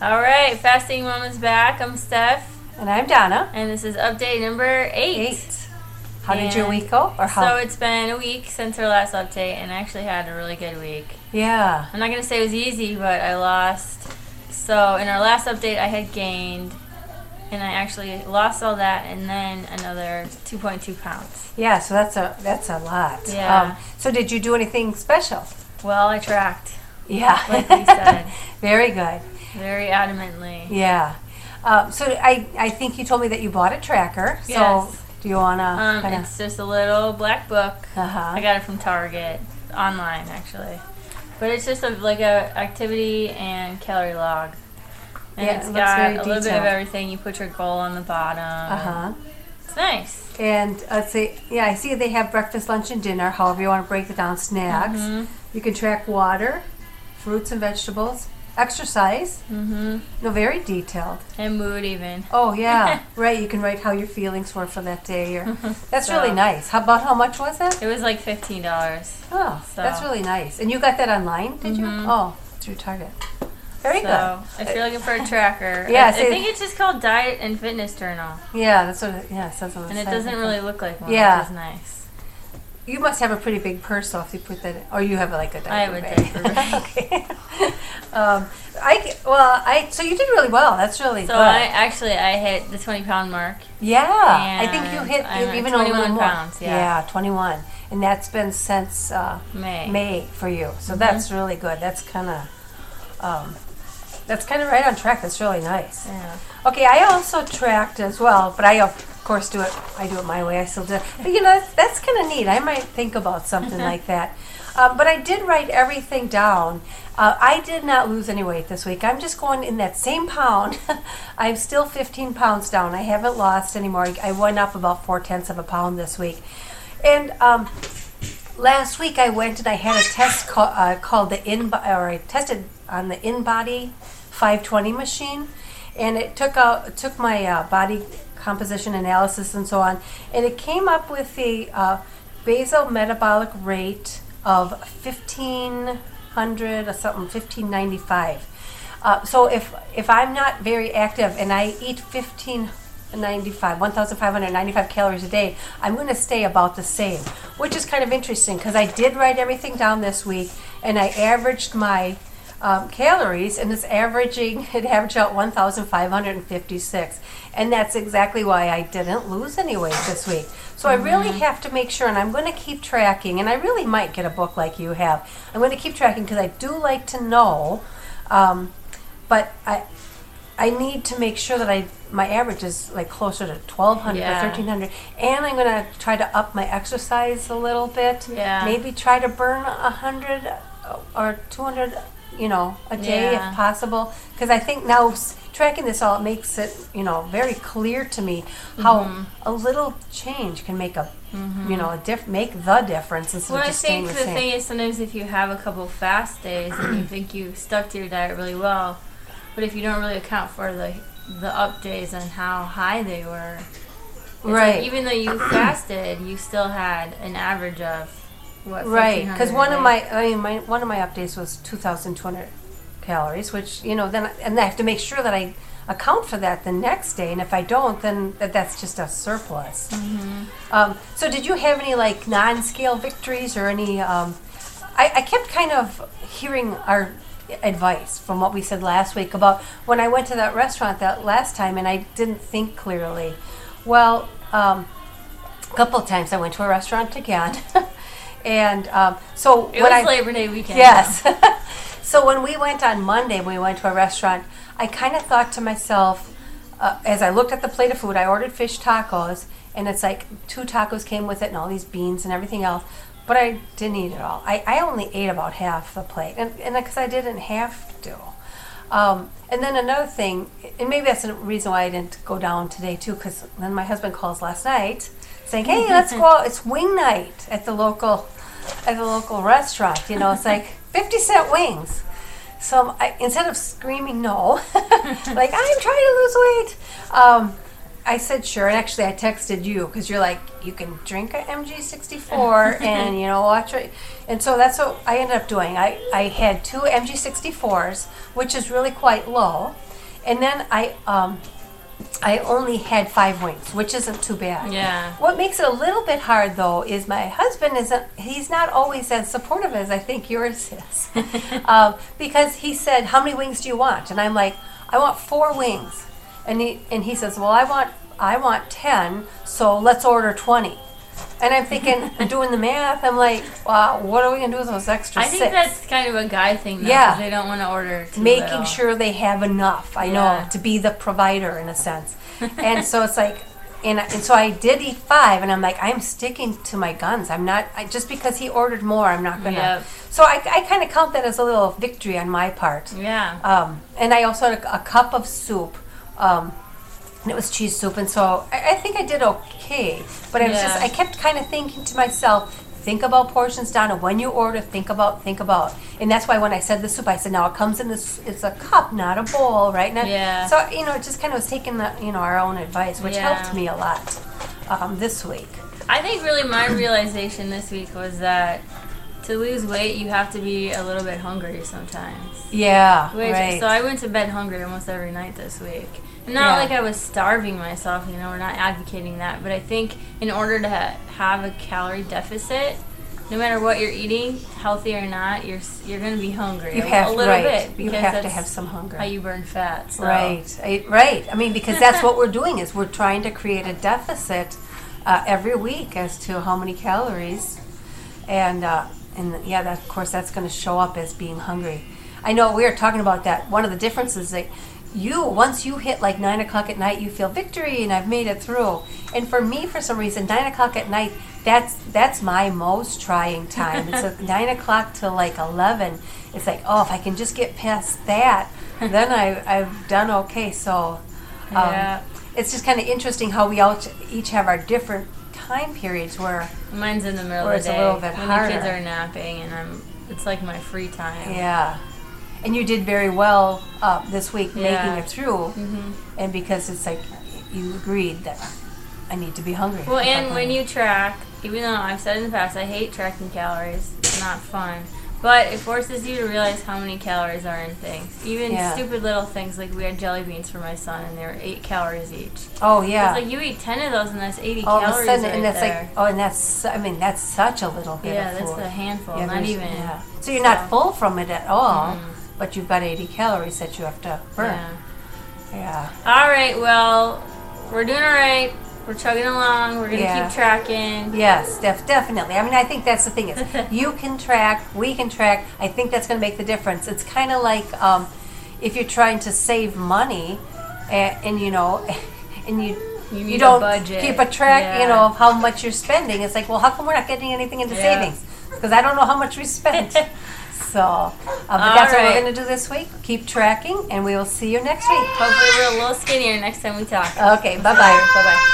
All right, Fasting Mama's back. I'm Steph. And I'm Donna. And this is update number 8. How did your week go? So it's been a week since our last update, and I actually had a really good week. Yeah. I'm not going to say it was easy, but I lost. So in our last update, I had gained, and I actually lost all that, and then another 2.2 pounds. Yeah, so that's a lot. Yeah. So did you do anything special? Well, I tracked. Yeah. Like we said. Very good. Very adamantly. Yeah. So I think you told me that you bought a tracker. So Yes. do you want to It's just a little black book. Uh-huh. I got it from Target, online actually. But it's just like a activity and calorie log. And Yeah, it's it looks got very a little bit detailed. of everything. You put your goal on the bottom. Uh-huh. It's nice. And let's see. Yeah, I see they have breakfast, lunch, and dinner. However you want to break it down, snacks. Mm-hmm. You can track water, fruits and vegetables, exercise. Mm-hmm. No, very detailed. And mood even. Oh yeah, right. You can write how your feelings were for that day. Or that's So- really nice. How much was that? It was like $15. Oh, So- that's really nice. And you got that online, did you? Mhm. Oh, through Target. Very So if you're looking for a tracker, Yeah, I see- think it's just called Diet and Fitness Journal, good. Yeah, that's what. It says on the and it side. doesn't really look like one, Yeah. which is nice. You must have a pretty big purse, though, if you put that. Or you have like a diaper I have a bag. diaper bag. Okay. So you did really well. That's really So good. I hit the 20-pound mark. Yeah, I think you And hit I'm at even a little 21 more. pounds, yeah. 21, and that's been since May. for you. So Mhm. that's really good. That's kind of right on track. That's really nice. Yeah. Okay, I also tracked as well, but I of course do it. I do it my way. I still do it. But that's kind of neat. I might think about something like that. But I did write everything down. I did not lose any weight this week. I'm just going in that same pound. I'm still 15 pounds down. I haven't lost anymore. I went up about 0.4 of a pound this week. And last week I went and I had a test called the I tested on the InBody 520 machine, and it took my body composition analysis and so on, and it came up with the basal metabolic rate of 1,500 or something, 1,595. So if I'm not very active and I eat 1,595 calories a day, I'm going to stay about the same, which is kind of interesting because I did write everything down this week, and I averaged my calories, and it averaged out 1,556, and that's exactly why I didn't lose any weight this week. So I really have to make sure, and I'm going to keep tracking, and I really might get a book like you have. I'm going to keep tracking because I do like to know, but I need to make sure that my average is like closer to 1,200 Yeah. or 1,300, and I'm going to try to up my exercise a little bit. Yeah. Maybe try to burn 100 or 200 a day Yeah. if possible, because I think now tracking this all, it makes it very clear to me how a little change can make make the difference instead Well, of I just staying think the the same. thing is sometimes if you have a couple fast days and you think you stuck to your diet really well, but if you don't really account for the up days and how high they were, it's Right. like even though you fasted, you still had an average of what? Right, because 1,500 one a of day? my updates was 2,200 calories, which then I have to make sure that I account for that the next day, and if I don't, then that's just a surplus. So did you have any like non-scale victories or any? I kept kind of hearing our advice from what we said last week about when I went to that restaurant that last time and I didn't think clearly. Well, a couple of times I went to a restaurant again. And so It when was Labor Day weekend. Yes. So when we went on Monday, we went to a restaurant, I kind of thought to myself, as I looked at the plate of food, I ordered fish tacos, and it's like 2 tacos came with it and all these beans and everything else, but I didn't eat it all. I only ate about half the plate, and because I didn't have to. And then another thing, and maybe that's the reason why I didn't go down today too, because then my husband calls last night saying, "Hey, let's go out. It's wing night at the local restaurant." It's like 50-cent wings. So instead of screaming no, like I'm trying to lose weight, I said sure, and actually I texted you because you're like, you can drink a MG64 and, watch it. And so that's what I ended up doing. I had 2 MG64s, which is really quite low. And then I only had 5 wings, which isn't too bad. Yeah. What makes it a little bit hard, though, is my husband he's not always as supportive as I think yours is. Because he said, how many wings do you want? And I'm like, I want 4 wings. And he says, well, I want 10, so let's order 20. And I'm thinking, doing the math, I'm like, wow, what are we going to do with those extra 6? I think that's kind of a guy thing, though, Yeah. 'cause they don't want to order too Making little. sure they have enough, I know, to be the provider in a sense. And so it's like, and so I did eat 5, and I'm like, I'm sticking to my guns. I'm not, just because he ordered more, I'm not going to. Yep. So I kind of count that as a little victory on my part. Yeah. And I also had a cup of soup. And it was cheese soup, and so I think I did okay. But I kept kind of thinking to myself, think about portions, Donna. When you order, think about. And that's why when I said the soup, I said, now it comes in this, it's a cup, not a bowl, right? So, it just kind of was taking our own advice, which helped me a lot this week. I think really my realization this week was that to lose weight, you have to be a little bit hungry sometimes. Yeah, right. So I went to bed hungry almost every night this week. Not like I was starving myself, we're not advocating that, but I think in order to have a calorie deficit, no matter what you're eating, healthy or not, you're going to be hungry a little bit. You have to have some hunger. How you burn fat. So. Right. I mean, because that's what we're doing is we're trying to create a deficit every week as to how many calories, and that, of course, that's going to show up as being hungry. I know we were talking about that. One of the differences that once you hit like 9 o'clock at night, you feel victory and I've made it through. And for me, for some reason, 9 o'clock at night, that's my most trying time. It's 9 o'clock till like 11. It's like, oh, if I can just get past that, then I've done okay. So it's just kind of interesting how we each have our different time periods where mine's in the middle of the day. It's a little bit harder. The kids are napping and it's like my free time. Yeah. And you did very well this week making it through, and because it's like you agreed that I need to be hungry. Well, and when you track, even though I've said in the past I hate tracking calories, it's not fun, but it forces you to realize how many calories are in things. Even stupid little things, like we had jelly beans for my son, and they were 8 calories each. Oh yeah. It's like you eat 10 of those, and that's 80 all calories of a sudden, right and that's there. that's such a little bit of food. Yeah, that's a handful, not even. Yeah. So you're not full from it at all. But you've got 80 calories that you have to burn. Yeah. All right, well, we're doing all right. We're chugging along. We're going to keep tracking. Yes, definitely. I mean, I think that's the thing is you can track, we can track. I think that's going to make the difference. It's kind of like if you're trying to save money and you don't budget. keep a track, of how much you're spending. It's like, well, how come we're not getting anything into savings? Because I don't know how much we spent. So, but that's what we're going to do this week. Keep tracking, and we will see you next week. Hopefully we're a little skinnier next time we talk. Okay, bye-bye. Bye-bye.